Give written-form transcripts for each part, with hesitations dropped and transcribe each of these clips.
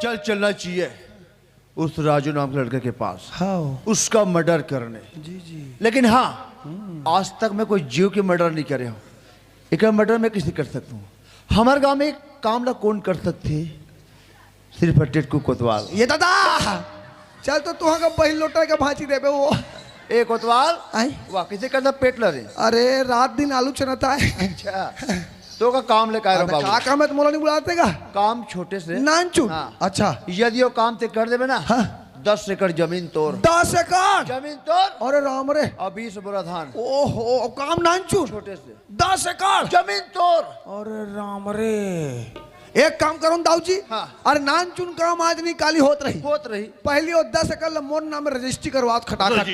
चल चलना चाहिए उस राजू नाम के लड़के के पास, हाँ उसका मर्डर करने। जी जी। लेकिन हाँ, आज तक मैं कोई जीव की मर्डर नहीं करे हूँ। एक मर्डर मैं किसी कर सकता हूँ। हमारे गांव में एक काम ना कौन कर सकते, सिर्फ टेटकू कोतवाल। ये दादा चल तो तुहा का पहल लोटा का भांची देबे वो। ए कोतवाल आई वाह किसे करना पेट लरे। अरे रात दिन आलू चनाता है। अच्छा तो का काम ले कायरो बाबू। क्या काम है तो मोला नहीं बुलाते का? काम छोटे से नानचू। हाँ। अच्छा यदि वो काम ते कर देवे ना, हाँ। 10 एकड़ जमीन तोड़। 10 एकड़ जमीन तोड़ अरे राम रे। और 20 बोरा धान। ओहो काम नानचू छोटे से 10 एकड़ जमीन तोड़। अरे राम रे। एक काम करो दाऊ जी। हाँ। अरे नान चुन काम आज नहीं काली होत रही। पहली और 10 एकड़ मोर नाम में रजिस्ट्री करवाओ खटाखट।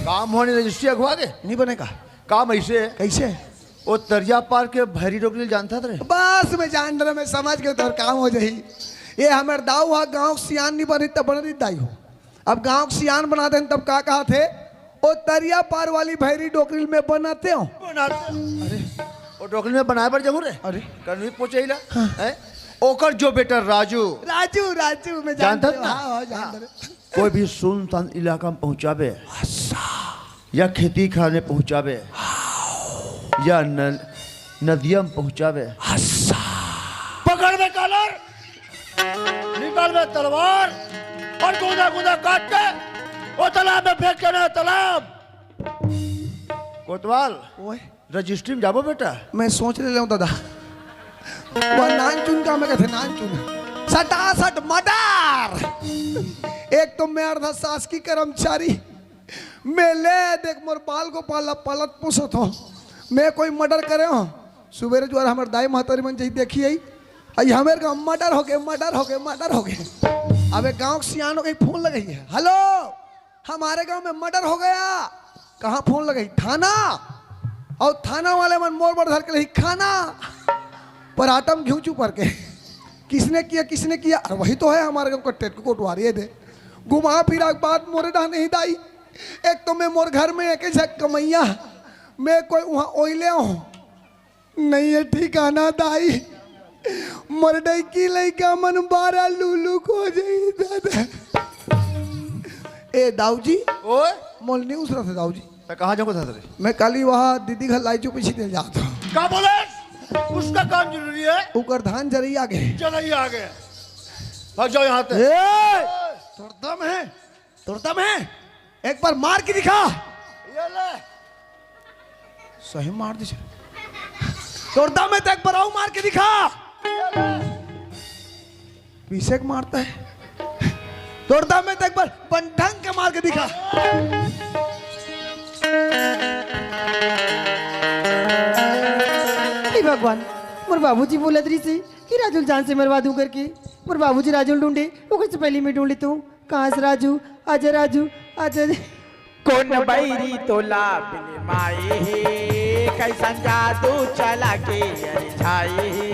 काम होने रजिस्ट्री अगवा के नहीं बनेगा काम ऐसे है। कैसे? वो तरिया पार के भैरी डोकली जानता था रे। बस मैं जान रहा, मैं समझ गया तो काम हो जाही। ये हमारे दाऊ हा गाँव सियान नहीं बनी तब बन रही दाई हो। अब गाँव सियान बनाते हैं तब क्या कहा थे, वो तरिया पार वाली भैरी डोकरी में बनाते हो। अरे वो डोकली में बनाए पर जरूर है। अरे कन्वी पहुंचेला है ओकर जो बेटा राजू। राजू राजू मैं जानता हूं। ना? हाँ जानता रे। कोई भी सुनसान इलाका में पहुंचावे या खेती खाने पहुंचावे या नदिया में पहुंचावे, पकड़ में कॉलर, निकाल में तलवार और गुंदा गुंदा काट के वो तालाब में फेंक के ना। तालाब कोतवाल ओए रजिस्ट्री में जाबो बेटा। मैं सोच ले हूं दादा वो नान चुन का मैं कहते नान चुन सटासट मर्डर। एक तो मैं अर्धा शासकीय कर्मचारी मैं ले देख मोर बाल को पालत पोसत हो, मैं कोई मर्डर करे हो। सुबेरे जो हमारे दाई महतारी मन चाहिए देखी आई हमारे गाँव मर्डर हो गए मर्डर हो गए मर्डर हो गए। अब एक गाँव सियान हो गई फोन लगाई है, हेलो हमारे गाँव में मर्डर हो गया। कहाँ फोन लगाई? थाना। और थाना वाले मन मोर पर धर के रही खाना पर आटम घिऊ चू पर के किसने किया अरे वही तो है हमारे गाँव का टेटकू कोटवारी है दे। घुमा फिरा के बाद मोरे डा नहीं दाई। एक तो मैं मोर घर में एक झक कमैया मैं कोई वहाँ ओइले हूँ नहीं है ठिकाना दाई। मोर डई की लइका मन 12 लूलू को जाई दादा। ए दाऊ जी ओए मोल नहीं उस रहा था दाऊ जी। मैं कहाँ जाऊँगा था? मैं कल ही वहाँ दीदी घर लाई चो पीछे दे जाता हूँ। क्या बोले? उसका काम जरूरी है। ऊपर धान जरिए आगे चलिए आगे भाग जाओ यहाँ से। तुरदम है एक बार मार के दिखा। ये ले सही मार दी तुरदम है तो एक बार आओ मार के दिखा। पीछे मारता है तुरदम है तो एक बार बंढंग के मार के दिखा। भगवान मोर बाबूजी बोलत रही से कि राजू जान से मरवा दूं करके। मोर बाबूजी राजू ढूंढे वो कैसे पहले में ढूंढ तू कहाँ से? राजू आजा कौन बैरी तोला बिन माए हे कैसन जादू चला के अरे छाए हे।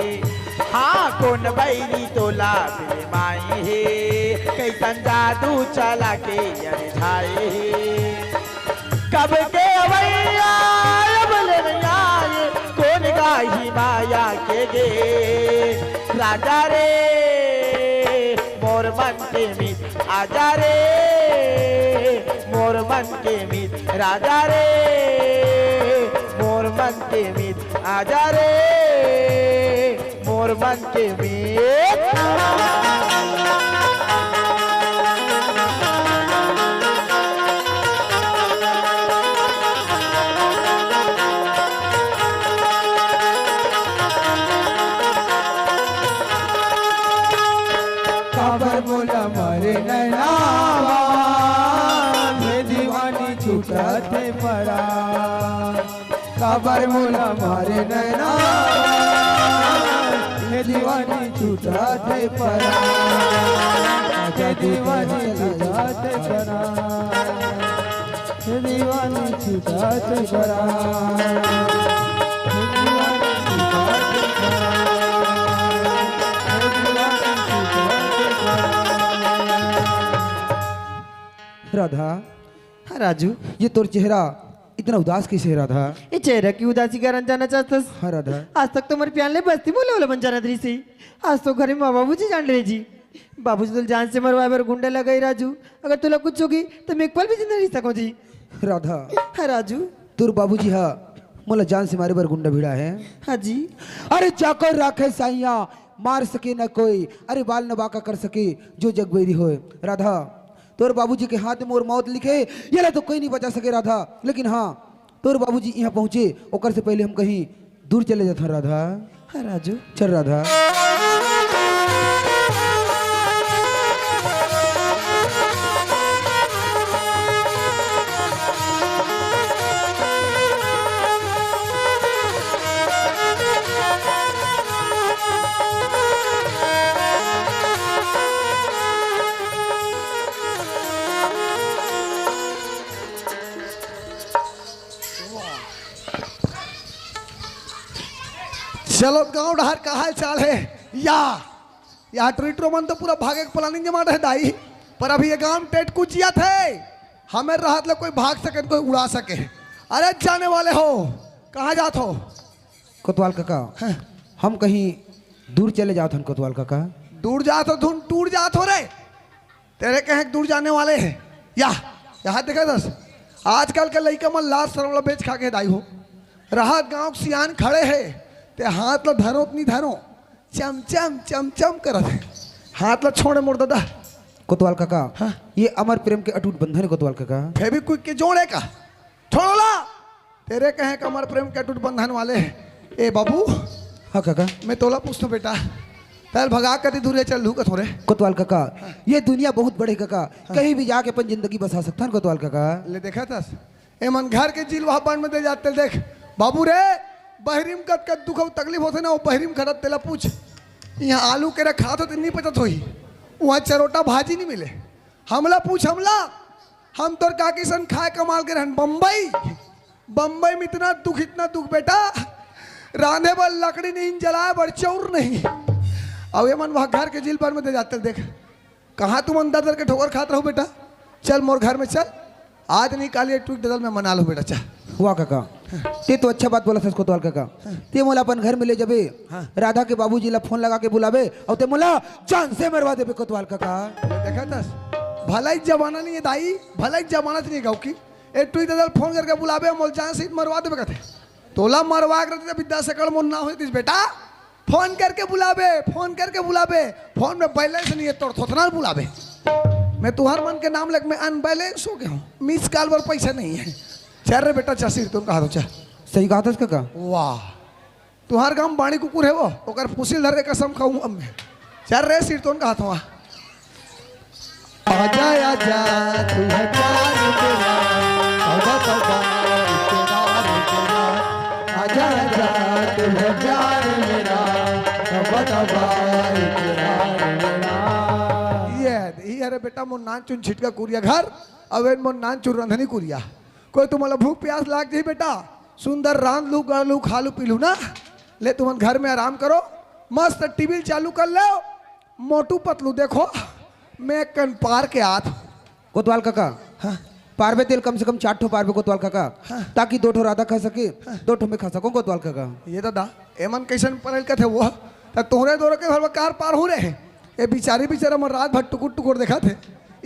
हाँ कौन बैरी तोला बिन माए हे कैसन जादू चला के अरे छाए हे। कब के अवैया कौन गाही माया के गे राजा रे मोर मन के मीत आजा रे मोर मन के मीत राजा रे मोर मन के मीत आजा रे मोर मन के मीत। बोला मारे नैनावा में दीवानी छूटा थे पड़ा। काबर बोला मारे नैनावा में दीवानी छूटा थे पड़ा। आजा दीवानी छूटा थे पड़ा दीवानी छूटा थे पड़ा। राधा हाँ राजू ये तोर चेहरा इतना उदास कैसे है राधा? ये चेहरा की उदासी का रंग जाना चाहतस? हाँ राधा, आज तक तो मेरे प्यार ने बस्ती बोले वाला बन जाना दरी से। आज तो घर में माँ बाबू जी जान रहे जी। बाबू जी तो जान से मरवाए बार गुंडा लगाई राजू। अगर तुला कुछ होगी तो मैं एक पल भी जिंदा नहीं सको जी। राधा हाँ राजू। तुर बाबूजी हाँ मोला जान से मारे बर गुंडा भिड़ा है। हाँ जी। अरे जाकर राखे साइया मार सके न कोई, अरे बाल न बाका कर सके जो जगबेरी होए। राधा तोर बाबूजी के हाथ में मोर मौत लिखे ये तो कोई नहीं बचा सके राधा, लेकिन हाँ तोर बाबूजी यहाँ पहुँचे ओकर से पहले हम कहीं दूर चले जाते हैं राधा। हाँ राजू। चल राधा। चलो गांव डहर का हाल चाल है या ट्रीटरो मन तो पूरा भागे के प्लानिंग जमा रहे दाई, पर अभी ये गांव टेट कुचिया थे हमें राहत ले कोई भाग सके कोई उड़ा सके। अरे जाने वाले हो कहाँ जात हो? कोतवाल काका हम कहीं दूर चले जाते हैं कोतवाल काका। दूर जात हो धुन टूर जात हो रे, तेरे कहे दूर जाने वाले हैं या यहाँ देखा दस आजकल के लड़का मन लाश सरवला बेच खा के दाई हो। राहत गांव सियान खड़े है ते हाथ ला धरो नहीं धरो चम चम चम चम करत है, हाथ ला छोड़े मोड़ दादा। कोतवाल काका ये अमर प्रेम के अटूट बंधन है कोतवाल काका। फेविक्विक के जोड़े का छोड़ो ला, तेरे कहे का अमर प्रेम के अटूट बंधन वाले हैं। ए बाबू हाँ काका। मैं तोला पूछता बेटा पहले भगा कर दूर चल लू का थोड़े। कोतवाल काका ये दुनिया बहुत बड़े काका, कहीं भी जाके अपन जिंदगी बसा सकता है कोतवाल काका। ले देखा था ए मन घर के जिल वहां बन में दे जाते देख बाबू रे बहरीम कद दुख तकलीफ होते ना वो बहरीम खड़त तेला पूछ। यहाँ आलू के रखा तो नहीं पता थोई वहाँ चरोटा भाजी नहीं मिले। हमला पूछ हमला हम तोर का किसन खाए कमाल के रहन बम्बई में इतना दुख बेटा रांधे पर लकड़ी नहीं जलाए बड़ चौर नहीं। अब ये मन वहाँ घर के जिल पर में दे जाते देख कहाँ तुम अंदर दर के ठोकर खाते रहो बेटा। चल मोर घर में चल आज नहीं काली ट्वीट दल में मना लो बेटा। चल हुआ काका ते तो अच्छा बात बोला था कोतवाल काका। ते मोला अपन घर में ले जाबे राधा के बाबूजी ला फोन लगा के बुलावे और ते मोला जान से मरवा देबे कोतवाल काका। देखा था भलाई जमाना नहीं है दाई, भलाई जमाना नहीं गाँव की ए ट्वीट दल फोन करके बुलावे मोल जान से मरवा देबे कहते तोला मरवा कर विद्या सकल मोल ना होती बेटा। फोन करके बुलावे फोन में बैलेंस नहीं है तोड़ थोतना बुलावे। मैं तुहार मन के नाम लग में अनबैलेंस हो गया हूँ, मिस कॉल पर पैसा नहीं है। चल रे बेटा चसीर तुम कहा दो चल। सही कहा था काका। वाह तुहार गांव बाणी कुकुर है वो ओकर फुसिल धर के कसम खाऊं अब मैं। चल रे सिर तुम कहा था आजा आजा तू है प्यार तेरा तौबा तौबा इकरार तेरा आजा आजा तू है प्यार मेरा तौबा तौबा इकरार मेरा। ये अरे बेटा मोर नान चुन छिटका कुरिया घर अवेन मोर नान चुन रंधनी कुरिया कोई तुम्हारा भूख प्यास लाग जाए बेटा सुंदर रांध लू गढ़ लू खा लू पी लू ना ले तुम घर में आराम करो मस्त टीवी चालू कर लो मोटू पतलू देखो मैं कन पार के हाथ कोतवाल काका पारवे तेल कम से कम 4 ठो पारवे कोतवाल काका ताकि 2 ठो राधा खा सके 2 ठो में खा सको कोतवाल काका। ये दादा एमन कैसन पढ़ल का थे वो तोहरे दोरे के घर में कार पार हो रहे ये बेचारा मन रात भर टुकुर टुकुर देखा थे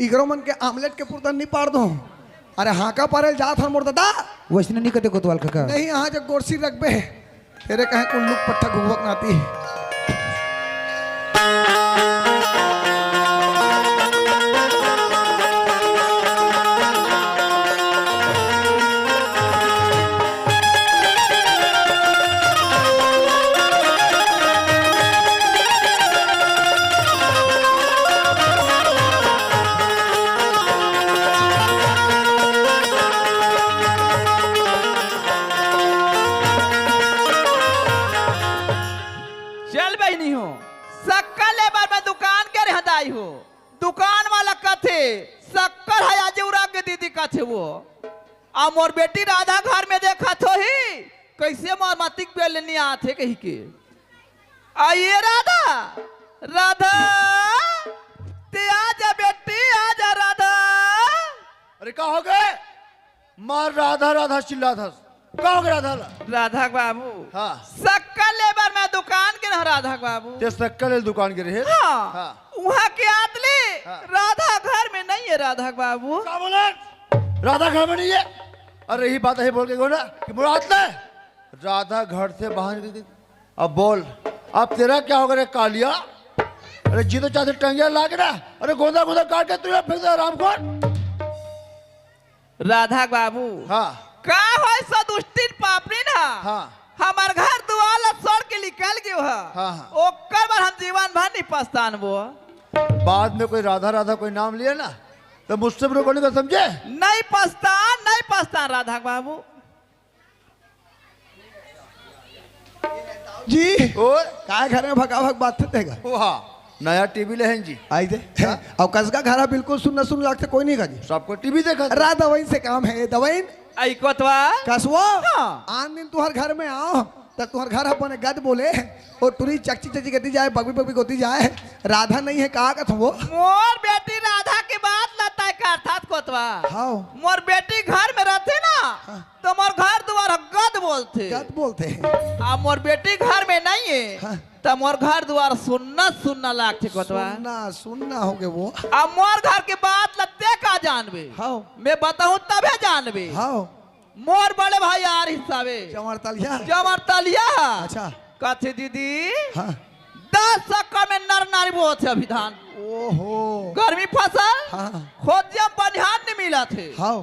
इगरो मन के आमलेट के पुरतन नहीं पार दो। अरे हाँ का पारे जात हर मोर दादा वैसे नहीं कहते कोतवाल काका। नहीं यहाँ जब गोरसी रखबे तेरे कहे कुल्लुक पट्टा घुगवक नाती है। चल बहनी हो शक्कर ले बार मैं दुकान के रहदाई हो दुकान वाला कथे शक्कर है आज उड़ा के दीदी कथे वो आ मोर बेटी राधा घर में देखा थो ही कैसे मातिक बेलनी आथे कही के आइए राधा राधा ते आजा बेटी आजा राधा। अरे क्या हो गए? मार राधा राधा चिल्ला था कहो के राधा ला राधा बाबू हाँ सक्का लेबर में दुकान के न राधा बाबू ते सक्कल दुकान के रहे हाँ वहाँ के आतले हाँ। राधा घर में नहीं है राधा बाबू क्या बोले राधा घर में नहीं है अरे यही बात है बोल के ना कि मुराद ले राधा घर से बाहर निकल गई अब बोल अब तेरा क्या होगा रे कालिया अरे जी तो चाहते टंगिया ला के ना अरे गोंदा गोंदा काट के तुझे फेंक दे राम खोर राधा बाबू हाँ का हो सदुष्टिन पापड़ी ना हाँ हमार घर दुआला सड़ के निकल गयो है हाँ, हाँ। ओकर बार हम जीवन भर नहीं पछतान वो बाद में कोई राधा राधा कोई नाम लिया ना तो मुझसे भी रोकने का समझे नहीं पछतान राधा बाबू जी और काय घर में भगा भग बात देगा ओ हाँ नया टीवी ले हैं जी आई दे अब कसका घर बिल्कुल सुन लागते कोई नहीं का जी सबको टीवी देखा रा दवाइन से काम है दवाइन आई कोतवा कसवो हाँ। आन दिन तुहर घर में आओ तब तुहर घर अपने गद बोले और तुरी चकची चची गती जाए बगबी बगबी गोती जाए राधा नहीं है कहा कथ वो मोर बेटी राधा के बात लता का अर्थात कोतवा हाँ मोर बेटी घर में रहते ना तो मोर घर द्वार गद बोलते गद बोलते हैं अब मोर बेटी घर में नहीं है हाँ। तो मोर घर द्वार सुनना लागते कोतवा सुनना हो गए वो अब मोर घर के बात लते का जानबे हाँ मैं बताऊं तबे जानबे हाँ मोर बड़े भाई यार हिसाबे चमर तलिया जमर तलिया अच्छा कथे दीदी हाँ 10 सक्का में नर नारी बहुत है अभिधान ओहो गर्मी फसल हाँ खोजिया बनिहान नहीं मिला थे हाँ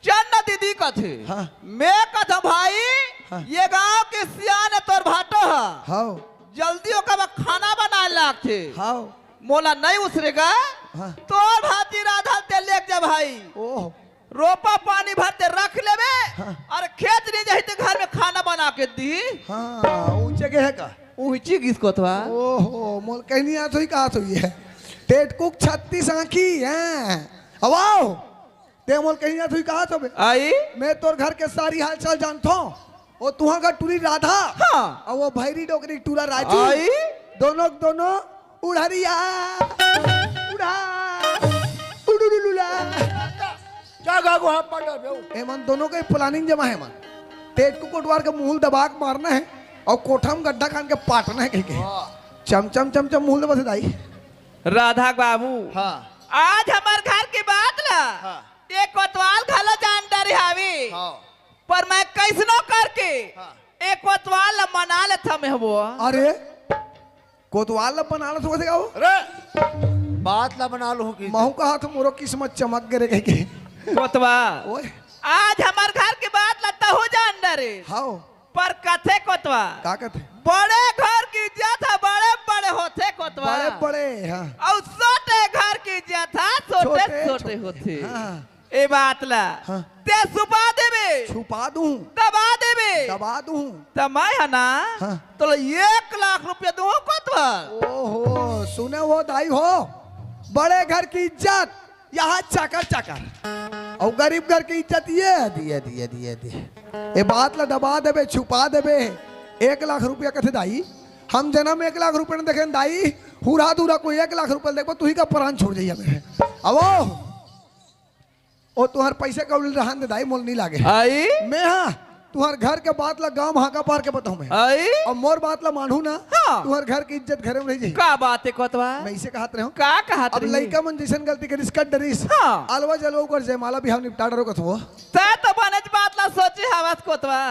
चन्ना दीदी कथे हाँ मैं कथा भाई हाँ। ये गांव के सियाने तोर भाटो है हाँ जल्दी ओका खाना बनाए लागथे हाँ मोला नहीं उसरेगा हाँ तोर भाती राधा ते लेक जा भाई ओह रोपा पानी भरते रख लेबे हाँ। और खेत नहीं जाही तो घर में खाना बना के दी हाँ ऊंचे के है का ऊंची किसको तो ओहो मोल कहनी आ तो ही कहा तो ये टेट कुक 36 आंखी हैं अब आओ ते मोल कहनी आ तो ही कहा तो बे आई मैं तोर घर के सारी हाल चाल जानता हूँ और तुहा का टूरी राधा हाँ और वो भैरी डोकरी टूरा राजू आई दोनों उड़हरिया उड़ा उड़ुलुला क्या गागो हाथ पाटा बेऊ एमन दोनों का प्लानिंग जमा है मन टेट को कोटवार का मुंह दबाक मारना है और कोठा में गड्ढा खान के पाटना है कहीं के चम चम मुंह बस दाई राधा बाबू हाँ आज हमार घर की बात ला हाँ। एक कोतवाल खाला जानता रही हावी हाँ पर मैं कैसनो करके हाँ। एक कोतवाल ला मना ले था मैं वो अरे कोतवाल बना लो तो कैसे गाओ अरे बात ला बना लो की महू का हाथ मोरो किस्मत चमक गिरे कहीं के कोतवा ओए आज हमार घर की बात लगता हो जान डरे हाओ पर कथे कोतवा का कहते बड़े घर की इज्जत है बड़े बड़े होते कोतवा बड़े बड़े हाँ और छोटे घर की इज्जत है छोटे छोटे होते हाँ ए बात ला हाँ। ते छुपा देबे छुपा दूं दबा देबे दबा दूं तो मैं है ना हाँ। तो 1 लाख रुपया दूं कोतवा ओहो सुने वो दाई हो बड़े घर की इज्जत यहाँ चाकर चाकर और गरीब घर की इज्जत ये दिए ये बात ला दबा देबे छुपा देबे 1 लाख रुपया कथे दाई हम जन्म 1 लाख रुपये देखे दाई हुरा दूरा कोई 1 लाख रुपये देखो तू ही का प्राण छोड़ जाइए मेरे अब ओ तुहार पैसे का रहन दे दाई मोल नहीं लागे आई मैं हाँ तुहार घर के बात ला गांव हाका पार के बताऊं मैं आई और मोर बात ला मानू ना हाँ। तुहार घर की इज्जत घरे में रह जाई का बात है कोतवा मैं इसे कहत रहे हूं का कहत अब रही लइका मन जैसन गलती करिस कट डरिस हाँ। अलवा जलो कर जयमाला भी हम निपटा डरो कथो ते तो बनज बात ला सोची हवस कोतवा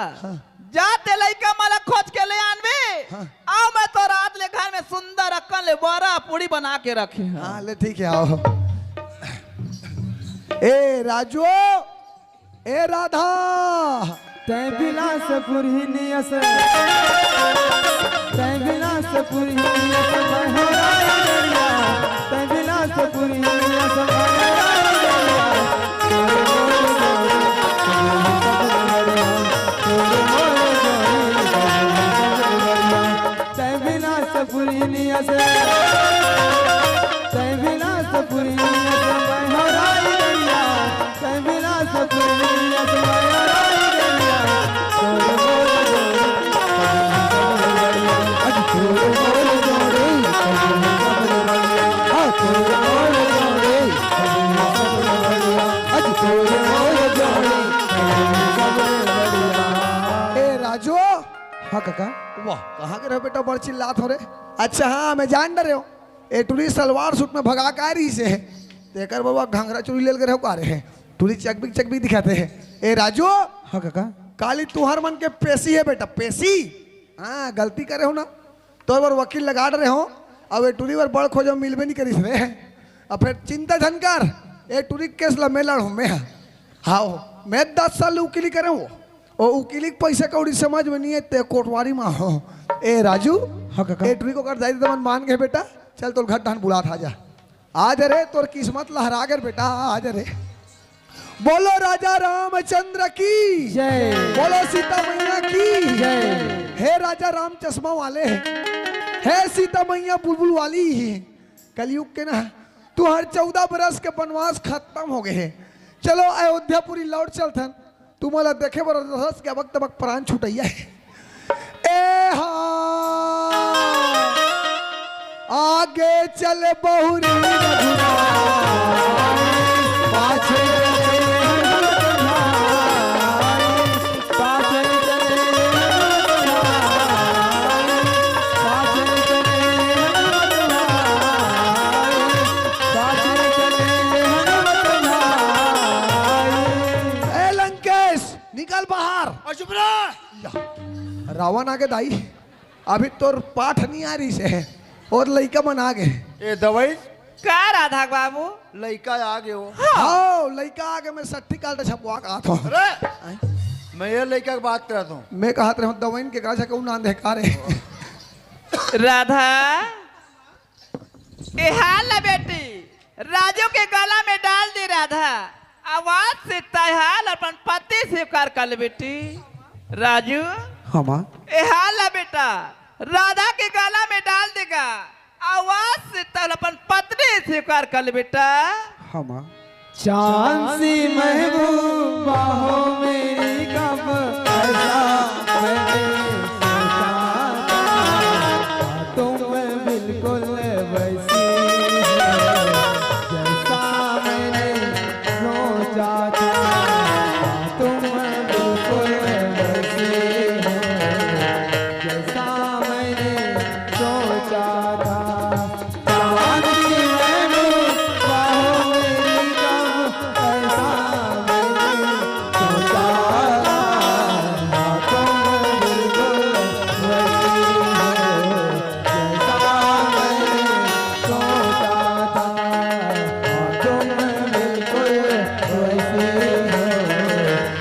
जाते लइका माला खोज के ले आनबे हाँ। आओ मैं तो रात ले घर में सुंदर अक्कन ले बड़ा पूरी बना के रखे हैं हाँ ले ठीक है आओ ए राजू ए राधा तै बिलासपुर ही नियस तै बिलासपुर ही नियस बहराया तै बिलासपुर ही नियस तै बिलासपुर ही नियस तै बिलासपुर ही नियस बहराया तै बिलासपुर ही नियस बहराया हाँ काका वाह कहाँ के रहो बेटा बड़ चिल्लात हो रे। अच्छा हाँ मैं जान रहे हो ए टुरी सलवार सूट में भगा कारी से है तेकर बाबा घंघरा चुरी ले रहे हो का रहे टुरी चकबिक दिखाते हैं। ए राजू हाँ काका काली तुहार मन के पेशी है बेटा पेशी। हाँ गलती करे हो ना तो एक बार वकील लगा रहे हो अब ए टुरी बार बड़ खोजो मिलबे नहीं करी रे। अब फिर चिंता धनकर ए टुरी केस ला मैं लड़ू मैं। हाँ मैं 10 साल उकीली करे वो उकीली के पैसे कौड़ी समझ में नहीं है ते कोटवारी में हो। ए राजू हाँ काका ए टुरी को कर दाई दमन मान गए बेटा चल तोर घर धान बुला था जा आज रे तोर किस्मत लहरा कर बेटा आज रे। बोलो राजा रामचंद्र की जय बोलो सीता मैया की जय। हे राजा राम चश्मा वाले है सीता मैया बुलबुल वाली कलयुग के ना तू हर 14 बरस के वनवास खत्म हो गए है। चलो अयोध्यापुरी लौट चलथन तू मला देखे बर रस के वक्त तक प्राण छुटैया है। ए हाँ आगे चल बहुरी पाछे निकल बाहर और चुप रह। रावण आगे दाई अभी तोर पाठ नहीं आ रही से और लइका मन आ गए। ए दवाई का राधा बाबू लड़का आ गए हो। हाँ लइका आगे मैं 60 काल छपवा का था। अरे मैं ये लड़का की बात कर रहा हूँ। मैं कहते रहा दवाइन के गाछा के नाम देखा रे राधा ए हाल ना बेटी राजू के गला में डाल दी राधा आवाज से तहाल अपन पति स्वीकार कर ले बेटी। राजू हाँ माँ ए हाल ना बेटा राधा के गला में डाल देगा आवाज से तल अपन पत्नी स्वीकार कर ले बेटा। हाँ माँ चांद सी महबूबा हो मेरी कब ऐसा मैंने सोचा था तुम बिल्कुल वैसी जैसा मैंने सोचा था तुम बिल्कुल वैसी जैसा मैंने सोचा था। चांद सी महबूबा हो मेरी कब ऐसा मैंने सोचा था तुम बिल्कुल वैसी जैसा मैंने सोचा था तुम बिल्कुल वैसी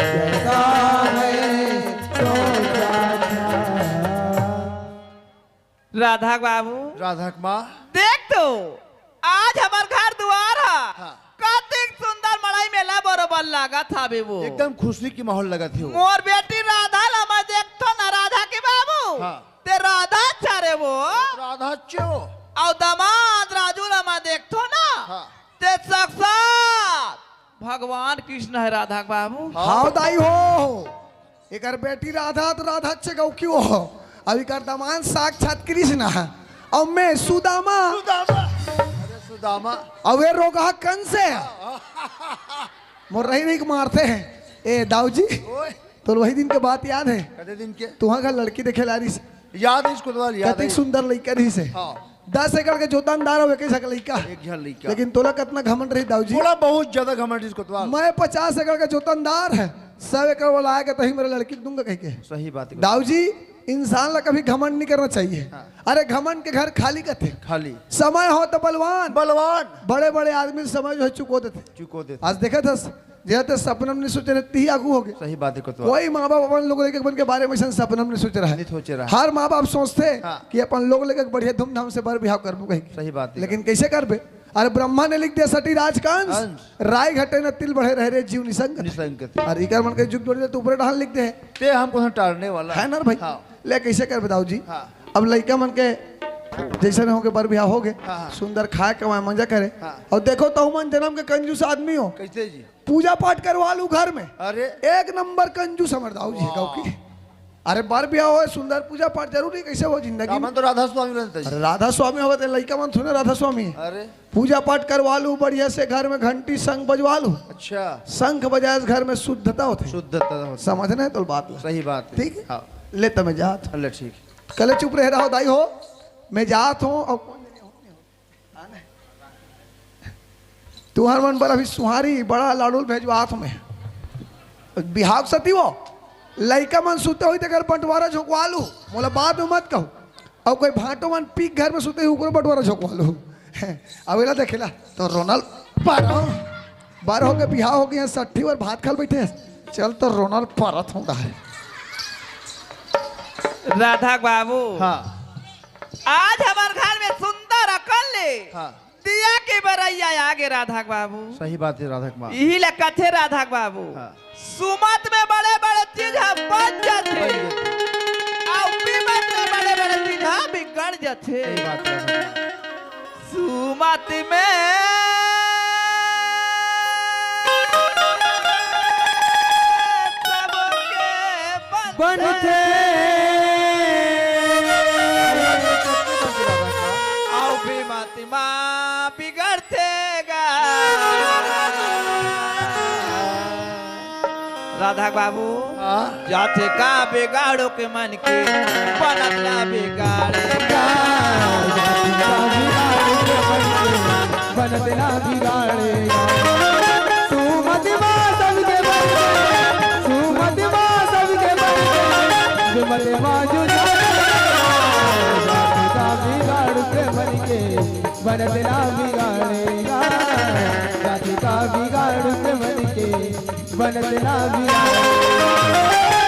जैसा मैंने सोचा था। राधा बाबू राधा माँ देख तो आज हमार घर द्वार है हाँ। कतिक सुंदर मड़ाई मेला बरोबर लगा था बेबू एकदम खुशी की माहौल लगा थी वो। मोर बेटी राधा ला मैं देखतो ना राधा के बाबू हाँ। ते राधा चारे वो राधा चो और दामाद राजू ला मैं देखतो ना हाँ। ते साक्षात भगवान कृष्ण है राधा के बाबू। हाँ दाई हो एक बेटी राधा तो राधा अच्छे गौ क्यों हो अभी कर दमान साक्षात कृष्ण है और मैं सुदामा सुदामा अरे सुदामा और वे रोगा कंस है मोर रही नहीं मारते हैं। ए दाऊ जी ओए तो वही दिन के बात याद है कदे दिन के तुहा का लड़की देखे ला रही से याद है इसको तो याद कतिक है। सुंदर लड़का रही से हाँ 10 एकड़ के जोतानदार हो कैसा लड़का एक झल लड़का लेकिन तोला कितना घमंड रही दाऊ जी। थोड़ा बहुत ज्यादा घमंड इसको तो मैं 50 एकड़ का जोतानदार है 100 एकड़ वाला आएगा तभी मेरे लड़की को दूंगा कह के। सही बात है। दाऊ जी इंसान ला कभी घमंड नहीं करना चाहिए। अरे घमंड के घर खाली का थे खाली समय हो तो बलवान बलवान बड़े बड़े आदमी समय जो है चुको देते। चुको दे। आज देखा था जैसे सपनम ने सोचे रहती ही आगू हो गए। सही बात है को तो कोई माँ बाप अपन लोग लेके के बारे में सपनम ने सोच रहा नहीं सोच है। रहा। हर माँ बाप सोचते हाँ। कि अपन लोग लेके बढ़िया धूमधाम से बर बिहाव करबो कहीं। सही बात है। लेकिन कैसे करबे। अरे ब्रह्मा ने लिख दिया सटी राजकांश अंश। राय घटे न तिल बढ़े रह रे जीव निसंग। निसंगत और इकर मन के जुग जोड़ तो ऊपर ढाल लिखते हैं ते हमको टालने वाला है ना भाई। हाँ। ले कैसे कर बताओ जी। हाँ। अब लड़का मन के जैसे हो के बर बिहाव हो गए हाँ। सुंदर खाए कमाए मजा करे। हाँ। और देखो तो मन जन्म के कंजूस आदमी हो कैसे जी। पूजा पाठ करवा लू घर में अरे एक नंबर कंजूस समझ दाऊ जी गाँव की। अरे बर बिहाव हो सुंदर पूजा पाठ जरूरी कैसे हो जिंदगी में। रामन तो राधा स्वामी रहता है। अरे राधा स्वामी हो लड़का मन थोड़े राधा स्वामी है। अरे पूजा पाठ करवा लू बढ़िया से घर में घंटी शंख बजवा लू अच्छा शंख बजाए घर में शुद्धता होती शुद्धता होता। समझना है तो बात ला। सही बात है। ठीक है। हाँ। ले तो मैं जात हूँ। अल्लाह ठीक कल चुप रह रहा हो दाई हो, मैं जात हूँ। और तुहार मन पर अभी सुहारी बड़ा लाडूल भेजवात में बिहाव सती हो लड़का मन सुते हुई अगर बंटवारा झोंकवा लू मोला बाद में मत कहो। और कोई भाटो मन पीक घर में सुते हुए बंटवारा झोंकवा लू अवेला देखेला तो रोनल बार हो गए बिहाव हो गए 60 और भात खाल बैठे चल तो रोनल परत हूँ है। राधा बाबू हाँ आज हमारे घर में सुंदर अकल ले हाँ दिया के बरैया आगे राधा बाबू। सही बात है राधा कुमार। यही लकथे राधा बाबू हाँ। सुमत में बड़े बड़े चीज बन जाते और कीमत में बड़े बड़े चीज बिगड़ जाते। सही बात है राधा कुमार। सुमत में सबके बनते और कीमत में बिगड़ते गा। राधा बाबू हाँ जाते का बिगाड़ो के मन के बनत ना बिगाड़ेगा। बनते ना बिगाड़ेगा तू मदिमा सबके बनके तू मदिमा सबके बनके जो मदिमा जो जाते का बिगाड़ के बनके बनते ना बिगाड़ेगा जाते का बिगाड़ के बनके बनते ना बिगाड़ेगा।